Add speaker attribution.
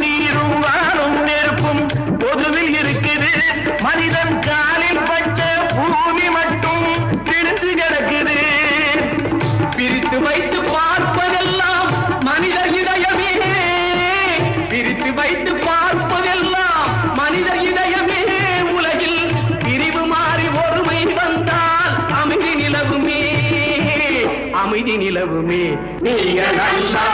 Speaker 1: நீரும் வானும் நெருப்பும் பொதுவில் இருக்குது. மனிதன் காலில் பட்ட பூமி மட்டும் பிரித்து கிடக்குது. பிரித்து வைத்து பார்ப்பதெல்லாம் மனித இதயமே, பிரித்து வைத்து பார்ப்பதெல்லாம் மனித இதயமே. உலகில் பிரிவு மாறி ஒருமை வந்தால் அமைதி நிலவுமே, அமைதி நிலவுமே. நீங்க நல்லா